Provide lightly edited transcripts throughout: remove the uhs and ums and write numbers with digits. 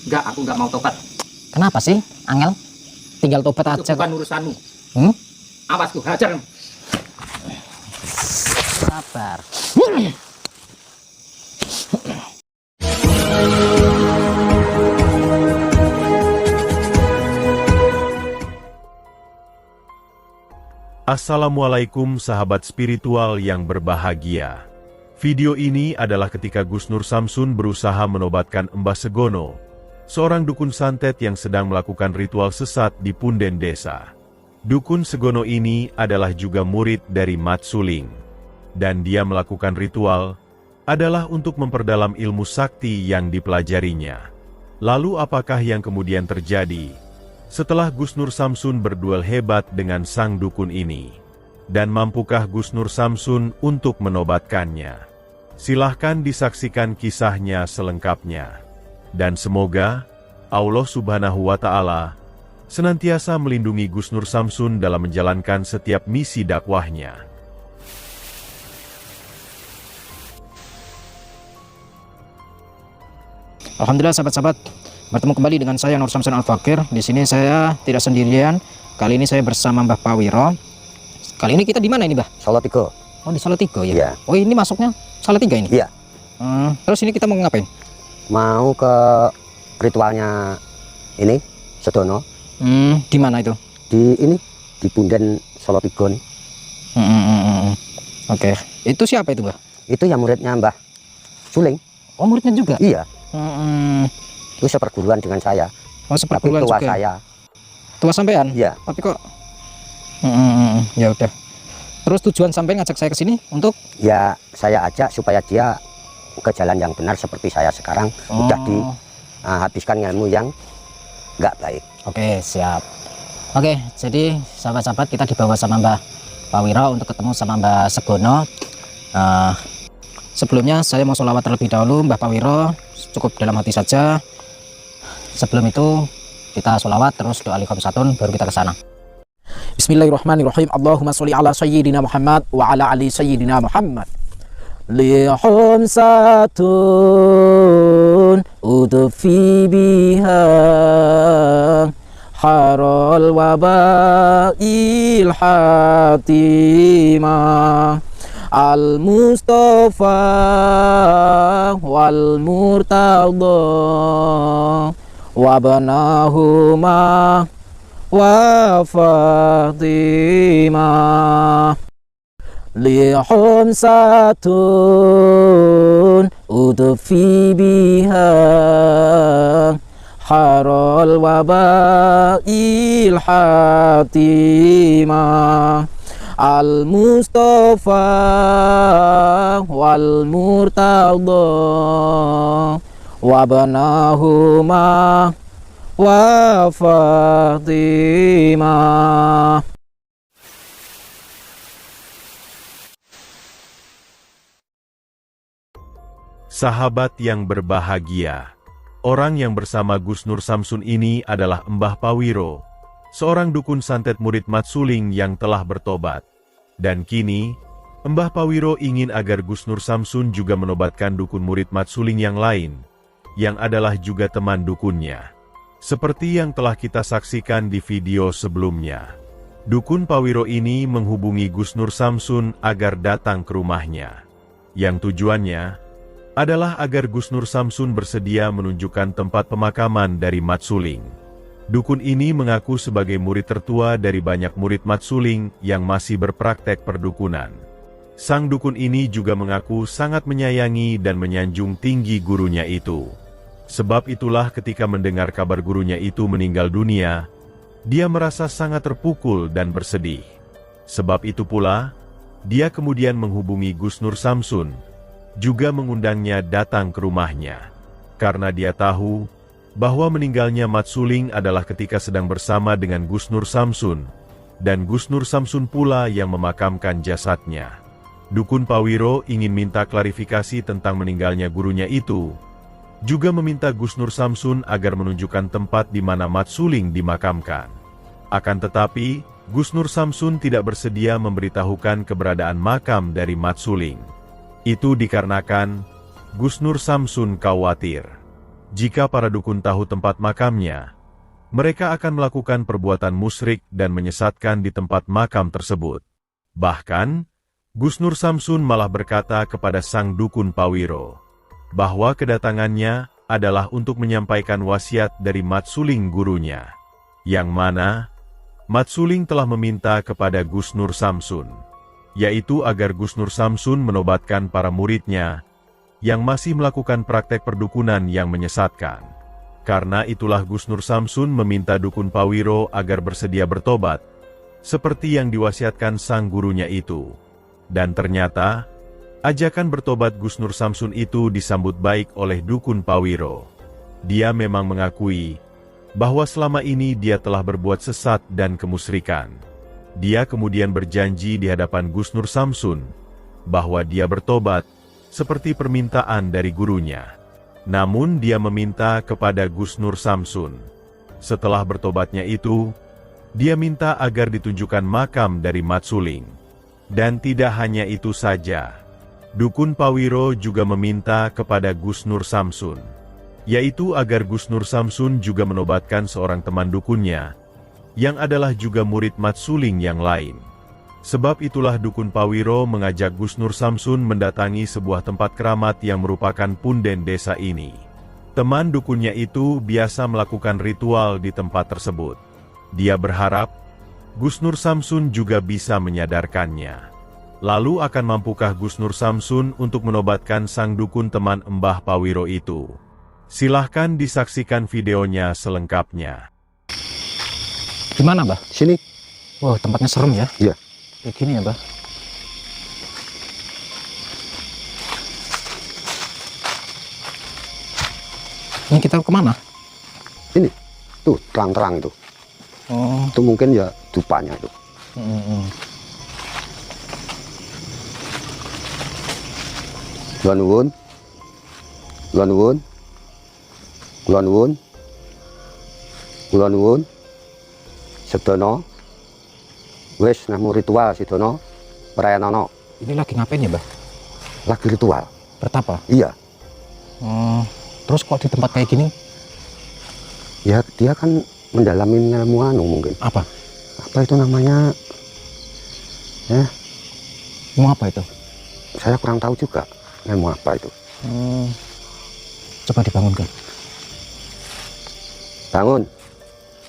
Enggak, aku enggak mau tobat. Kenapa sih, Angel? Tinggal tobat Itu aja kok. bukan urusanmu. Awas ku hajar. Sabar. Assalamualaikum sahabat spiritual yang berbahagia. Video ini adalah ketika Gus Nur Samsun berusaha menobatkan Mbah Segono, seorang dukun santet yang sedang melakukan ritual sesat di punden desa. Dukun Segono ini adalah juga murid dari Mat Suling. Dan dia melakukan ritual adalah untuk memperdalam ilmu sakti yang dipelajarinya. Lalu apakah yang kemudian terjadi setelah Gus Nur Samsun berduel hebat dengan sang dukun ini? Dan mampukah Gus Nur Samsun untuk menobatkannya? Silahkan disaksikan kisahnya selengkapnya. Dan semoga Allah Subhanahu wa Ta'ala senantiasa melindungi Gus Nur Samsun dalam menjalankan setiap misi dakwahnya. Alhamdulillah sahabat-sahabat, bertemu kembali dengan saya Nur Samsun Al-Fakir. Di sini saya tidak sendirian. Kali ini saya bersama Mbah Pawiro. Kali ini kita di mana ini, Mbah? Salatiga. Oh, di Salatiga ya? Iya. Oh, ini masuknya Salatiga ini? Iya. Terus ini kita mau ngapain? Mau ke ritualnya ini, Sedono. Di mana itu? Di ini, di Punden Salatiga nih. Oke. Itu siapa itu, Mbah? Itu yang muridnya Mbah Suling. Oh, muridnya juga? Iya. Mm-mm. Itu seperguruan dengan saya. Oh, Tapi seperguruan tua juga. saya. Tua sampean? Iya. Tapi kok ya udah. Terus tujuan sampai ngajak saya ke sini untuk? Ya, saya ajak supaya dia ke jalan yang benar seperti saya sekarang. Udah dihabiskan ilmu yang nggak baik. Oke, siap. Oke, jadi sahabat-sahabat, kita dibawa sama Mbah Pawiro untuk ketemu sama Mbah Segono. Sebelumnya saya mau sholawat terlebih dahulu. Mbah Pawiro, cukup dalam hati saja. Sebelum itu kita sholawat, terus doa liqamsatun, baru kita ke sana. Bismillahirrahmanirrahim. Allahumma sholli ala sayyidina Muhammad wa ala ali sayyidina Muhammad. Liqamsatun udfi biha harul wabail hatimah al-Mustafa wal Murtada wabnahuma wa Fatimah lihamsatun udfi biha harul wabail hatimah al-Mustafa wal Murtada wabnahuma wa Fatimah. Sahabat yang berbahagia, orang yang bersama Gus Nur Samsun ini adalah Mbah Pawiro, seorang dukun santet murid Mat Suling yang telah bertobat. Dan kini, Mbah Pawiro ingin agar Gus Nur Samsun juga menobatkan dukun murid Mat Suling yang lain, yang adalah juga teman dukunnya. Seperti yang telah kita saksikan di video sebelumnya. Dukun Pawiro ini menghubungi Gus Nur Samsun agar datang ke rumahnya. Yang tujuannya adalah agar Gus Nur Samsun bersedia menunjukkan tempat pemakaman dari Mat Suling. Dukun ini mengaku sebagai murid tertua dari banyak murid Mat Suling yang masih berpraktek perdukunan. Sang dukun ini juga mengaku sangat menyayangi dan menyanjung tinggi gurunya itu. Sebab itulah ketika mendengar kabar gurunya itu meninggal dunia, dia merasa sangat terpukul dan bersedih. Sebab itu pula, dia kemudian menghubungi Gus Nur Samsun, juga mengundangnya datang ke rumahnya. Karena dia tahu bahwa meninggalnya Mat Suling adalah ketika sedang bersama dengan Gus Nur Samsun, dan Gus Nur Samsun pula yang memakamkan jasadnya. Dukun Pawiro ingin minta klarifikasi tentang meninggalnya gurunya itu, juga meminta Gus Nur Samsun agar menunjukkan tempat di mana Mat Suling dimakamkan. Akan tetapi, Gus Nur Samsun tidak bersedia memberitahukan keberadaan makam dari Mat Suling. Itu dikarenakan Gus Nur Samsun khawatir Jika para dukun tahu tempat makamnya, mereka akan melakukan perbuatan musyrik dan menyesatkan di tempat makam tersebut. Bahkan, Gusnur Samsun malah berkata kepada sang dukun Pawiro, bahwa kedatangannya adalah untuk menyampaikan wasiat dari Mat Suling gurunya, yang mana Mat Suling telah meminta kepada Gusnur Samsun, yaitu agar Gusnur Samsun menobatkan para muridnya yang masih melakukan praktek perdukunan yang menyesatkan. Karena itulah Gusnur Samsun meminta dukun Pawiro agar bersedia bertobat, seperti yang diwasiatkan sang gurunya itu. Dan ternyata, ajakan bertobat Gusnur Samsun itu disambut baik oleh dukun Pawiro. Dia memang mengakui bahwa selama ini dia telah berbuat sesat dan kemusyrikan. Dia kemudian berjanji di hadapan Gusnur Samsun bahwa dia bertobat seperti permintaan dari gurunya. Namun dia meminta kepada Gusnur Samsun. Setelah bertobatnya itu, dia minta agar ditunjukkan makam dari Mat Suling. Dan tidak hanya itu saja, dukun Pawiro juga meminta kepada Gusnur Samsun, yaitu agar Gusnur Samsun juga menobatkan seorang teman dukunnya, yang adalah juga murid Mat Suling yang lain. Sebab itulah dukun Pawiro mengajak Gusnur Samsun mendatangi sebuah tempat keramat yang merupakan punden desa ini. Teman dukunnya itu biasa melakukan ritual di tempat tersebut. Dia berharap Gusnur Samsun juga bisa menyadarkannya. Lalu akan mampukah Gusnur Samsun untuk menobatkan sang dukun teman Mbah Pawiro itu? Silahkan disaksikan videonya selengkapnya. Gimana, Mbah? Sini. Wah, tempatnya serem ya? Iya. Kayak gini ya, Mbah. Ini kita kemana? Ini. Tuh, terang-terang itu. Oh. Itu mungkin ya dupanya itu. Kula nuwun. Kula nuwun. Kula nuwun. Kula nuwun. Sedono. Wes namu ritual Sidono. Prayanono. Ini lagi ngapain ya, Mbah? Lagi ritual. Bertapa? Iya. Oh. Terus kok di tempat kayak gini? Ya dia kan mendalami ilmu anu mungkin. Apa? Apa itu namanya? Ya, Mau apa itu? saya kurang tahu juga ilmu apa itu. Coba dibangunkan. Bangun.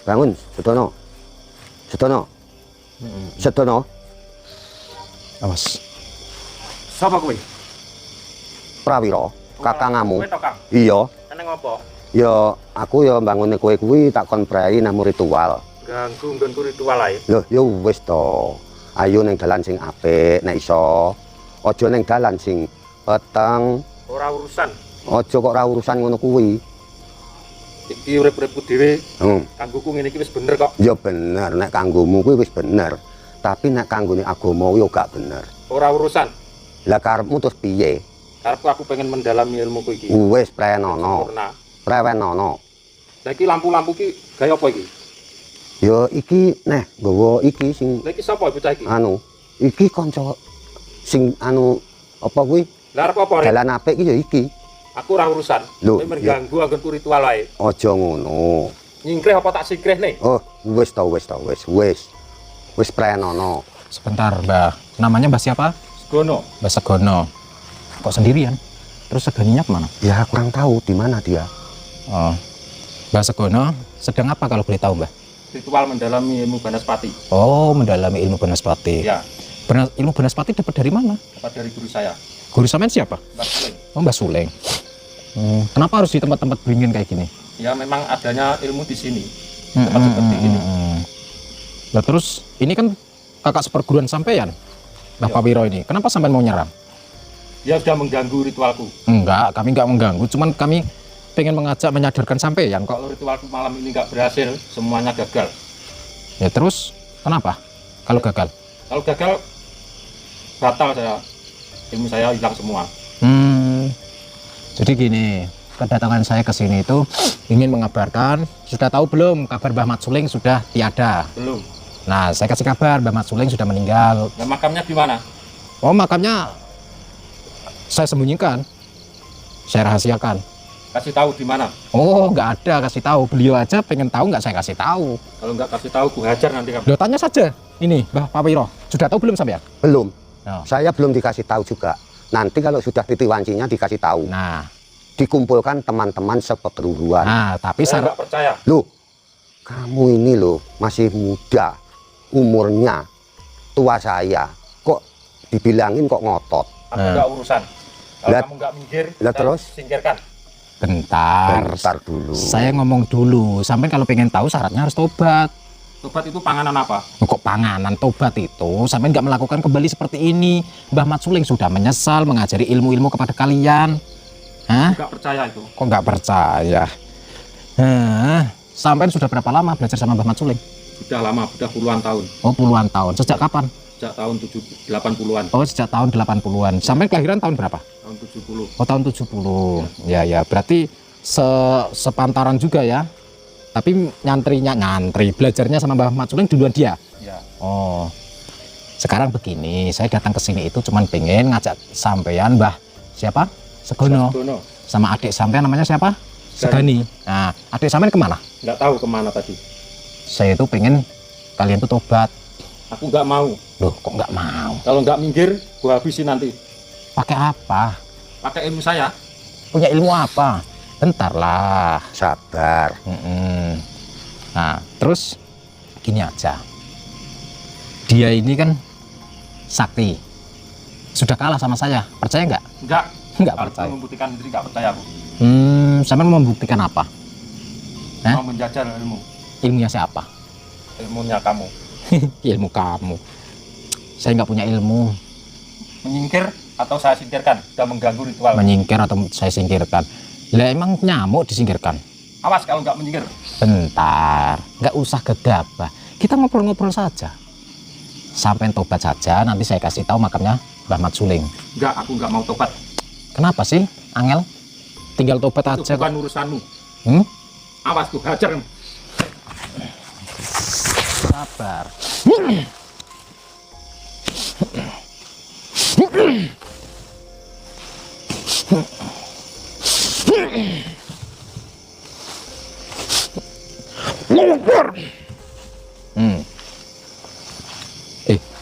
Bangun, Sedono. Sedono. Sedono. Awas. Sapa kuwi? Prawiro, kakangamu. Kowe to, Kang? Iya. Seneng apa? Ya aku ya bangunne kowe kuwi tak kon prei namu ritual. Ganggu nggonku ritual ae. Loh, ya wis to. Ayo ning dalan sing apik nek iso. Aja ning dalan sing peteng. Ora urusan. Aja kok ora urusan ngono kuwi. Iki urip-uripku dhewe. Hmm. Kanggoku ngene iki wis bener kok. Ya bener nek kanggomu kuwi wis bener. Tapi nek kanggone agama kuwi gak bener. Ora urusan. Lah karepmu terus piye? Karepku aku pengen mendalami ilmuku iki. Wis prenono. Sempurna. Prewenono. Lah iki lampu-lampu ki gawe apa iki? Ya iki neh nggawa iki sing Lah iki sapa bocah iki? anu. Iki kanca sing anu apa kuwi? Lah arep apa rek? Dalan apik iki ya iki. Aku ora urusan. Loh, Kowe mengganggu anggonku ritual ae. Aja ngono. Nyingkrih apa tak sikrih nih? Oh, wis to, wis to, wis. Wis prenono. Sebentar, Mbah. Namanya Mbah siapa? Segono. Mbah Segono. Kok sendirian? Terus Seganinya kemana? Ya kurang tahu di mana dia. Oh. Mbah Segono sedang apa kalau boleh tahu, Mbah? Ritual mendalami ilmu Banaspati. Oh, mendalami ilmu Banaspati. Ya, Ilmu Banaspati dapat dari mana? dapat dari guru saya. Guru sampean siapa? Mbak Suling. Oh, Mbah Suleng. Kenapa harus di tempat-tempat beringin kayak gini? Ya memang adanya ilmu di sini. Tempat seperti ini. Lah terus ini kan kakak seperguruan sampean, Mbah Ya. Pawiro ini. Kenapa sampean mau nyerang? Dia sudah mengganggu ritualku. Enggak, kami enggak mengganggu, cuman kami pengen mengajak menyadarkan sampean kok. Kalau ritualku malam ini nggak berhasil, semuanya gagal. Ya terus kenapa? Kalau gagal? Kalau gagal, batal saya. Ilmu saya hilang semua. Jadi gini, kedatangan saya ke sini itu ingin mengabarkan, sudah tahu belum kabar Mbah Mat Suling sudah tiada. Belum. Nah, saya kasih kabar Mbah Mat Suling sudah meninggal. Nah, makamnya di mana? Oh, makamnya saya sembunyikan, saya rahasiakan. Kasih tahu di mana. Oh, nggak ada kasih tahu. Beliau aja pengen tahu, nggak saya kasih tahu. Kalau nggak kasih tahu, gue hajar nanti kamu. Loh, tanya saja. Ini, Mbah Pawiro, sudah tahu belum sampean? Belum. Oh. Saya belum dikasih tahu juga. Nanti kalau sudah titiwancinya dikasih tahu. Nah, Dikumpulkan teman-teman seperguruan. tapi Saya syarat nggak percaya. Loh, kamu ini loh masih muda, umurnya tua saya. Kok dibilangin kok ngotot? Aku nggak urusan. Kalau Lah- kamu nggak minggir, lah saya terus? singkirkan. bentar. Bentar dulu. Saya ngomong dulu. Sampai kalau pengen tahu syaratnya harus tobat. Tobat itu panganan apa? Kok panganan tobat itu sampai nggak melakukan kembali seperti ini. Mbah Mat Suling sudah menyesal mengajari ilmu-ilmu kepada kalian. Hah? Nggak percaya itu. Kok nggak percaya? Sampai sudah berapa lama belajar sama Mbah Mat Suling? Sudah lama, sudah puluhan tahun. Oh, puluhan tahun. Sejak kapan? Sejak tahun 80-an. Oh, sejak tahun 80-an. Sampai kelahiran tahun berapa? Tahun 70. Oh, tahun 70. Ya. Berarti sepantaran juga ya. Tapi nyantri, belajarnya sama Mbah Mat Suling duluan dia. Ya. Oh. Sekarang begini, saya datang ke sini itu cuman pengen ngajak sampean Mbah siapa? Segono. Dono. Sama adik sampean namanya siapa? Segani. Nah, adik sampean kemana? Nggak tahu kemana tadi. Saya itu pengen kalian tuh tobat. Aku nggak mau. Loh, kok nggak mau? Kalau nggak minggir, gua habisin nanti. Pakai apa? Pakai ilmu saya. Punya ilmu apa? Bentar lah. Sabar. Nah, terus gini aja. Dia ini kan sakti. Sudah kalah sama saya. Percaya nggak? Nggak. Nggak Kalau percaya. membuktikan diri nggak percaya aku. Sampean mau membuktikan apa? Mau menjajal ilmu. Ilmunya siapa? Ilmunya kamu. Ilmu kamu. Saya nggak punya ilmu. Menyingkir atau saya singkirkan. Sudah mengganggu ritual. Menyingkir atau saya singkirkan. Lah emang nyamuk disingkirkan? Awas kalau nggak menyingkir. Bentar, nggak usah gegabah. Kita ngobrol-ngobrol saja. Sampai tobat saja, nanti saya kasih tahu makamnya Mbah Mat Suling. Nggak, aku nggak mau tobat. Kenapa sih, Angel? Tinggal tobat Itu aja. bukan urusanmu. Awas, ku hajar. Sabar.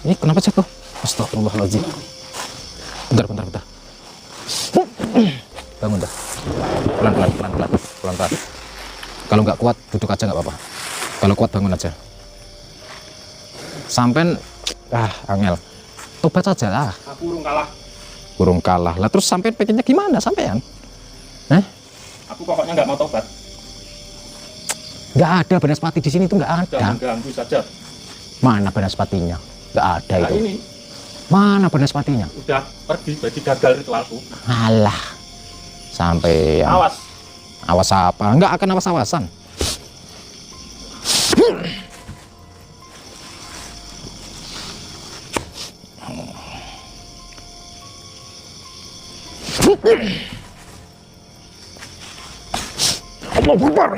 Ini kenapa jatuh? Astagfirullahaladzim. Bentar. Bangun dah. Pelan-pelan. Kalau nggak kuat, duduk aja nggak apa-apa. Kalau kuat bangun aja. Sampai, Angel, tobat saja lah. Aku urung kalah. Burung kalah. Lah terus sampai pengennya gimana sampean? Aku pokoknya nggak mau tobat. Nggak ada Banaspati di sini tuh nggak Sudah ada. mengganggu saja. Mana Banaspatinya? Nggak ada Nah, itu. ini Mana Banaspatinya? udah pergi, berarti gagal ritualku. Alah, sampai Awas. awas apa? Nggak akan awas-awasan. Allahu Akbar.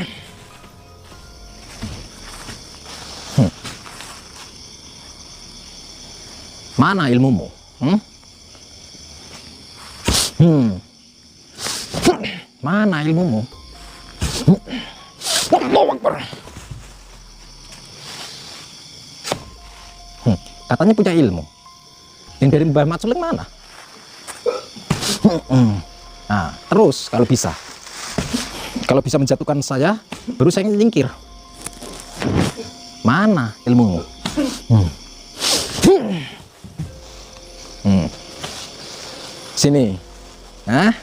Mana ilmumu? Mana ilmumu? Allahu Akbar. Katanya punya ilmu. Yang dari Mbah Mat Suling mana? Nah, terus kalau bisa menjatuhkan saya, baru saya nyingkir. Mana ilmumu? Sini. Hah?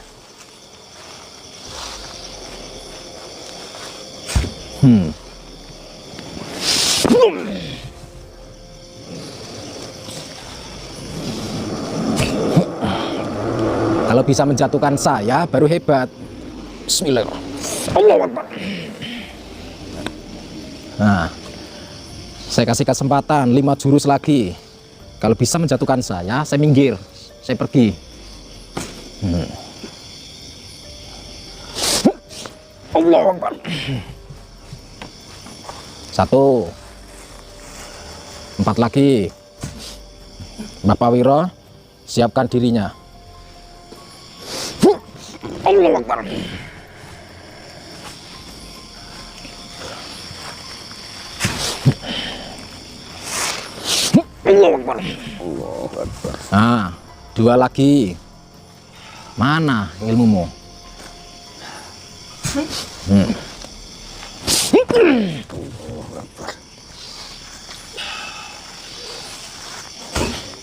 Kalau bisa menjatuhkan saya, baru hebat. Bismillahirrahmanirrahim. Allahu Akbar. Nah, saya kasih kesempatan 5 jurus lagi. Kalau bisa menjatuhkan saya minggir, saya pergi. Allahu Akbar. 1, 4 lagi. Bapak Wiro, siapkan dirinya. Allahu Akbar. Nah, 2 lagi. Mana ilmumu?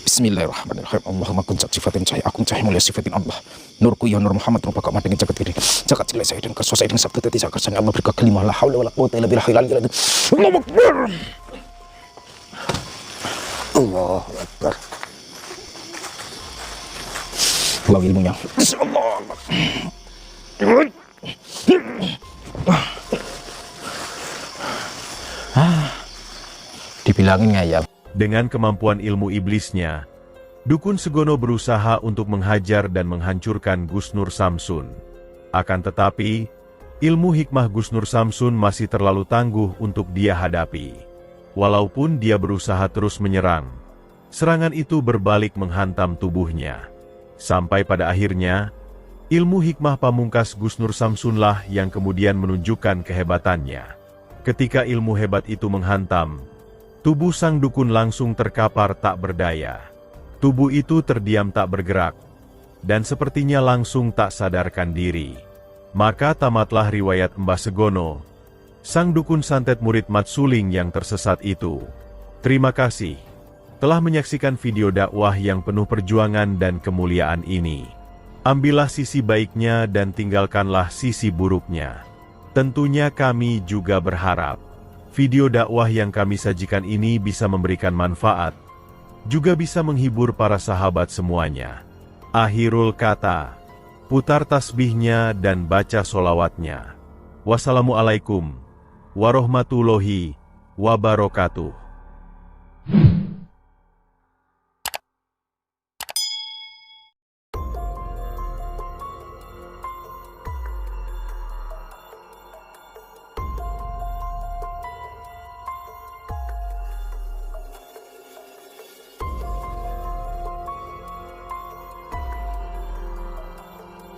Bismillahirrahmanirrahim. Allahumma kun sifatin cahaya akun cahaya mulia sifatin Allah. Nurku ya nur Muhammad rupa kau dengan jagat diri. Jagat cilai saya dan kerso saya dengan sabtu teti saya kersanya Allah berkah kalimah la haula wala quwwata illa billah. Allahu Akbar. Allahu Akbar. Wow ilmunya. Allah. Dibilangin ngayal. Dengan kemampuan ilmu iblisnya, Dukun Segono berusaha untuk menghajar dan menghancurkan Gus Nur Samsun. Akan tetapi, ilmu hikmah Gus Nur Samsun masih terlalu tangguh untuk dia hadapi. Walaupun dia berusaha terus menyerang, serangan itu berbalik menghantam tubuhnya. Sampai pada akhirnya, ilmu hikmah pamungkas Gus Nur Samsunlah yang kemudian menunjukkan kehebatannya. Ketika ilmu hebat itu menghantam, tubuh sang dukun langsung terkapar tak berdaya. Tubuh itu terdiam tak bergerak, dan sepertinya langsung tak sadarkan diri. Maka tamatlah riwayat Mbah Segono, sang dukun santet murid Mat Suling yang tersesat itu. Terima kasih telah menyaksikan video dakwah yang penuh perjuangan dan kemuliaan ini. Ambillah sisi baiknya dan tinggalkanlah sisi buruknya. Tentunya kami juga berharap video dakwah yang kami sajikan ini bisa memberikan manfaat, juga bisa menghibur para sahabat semuanya. Akhirul kata, putar tasbihnya dan baca solawatnya. Wassalamualaikum warahmatullahi wabarakatuh.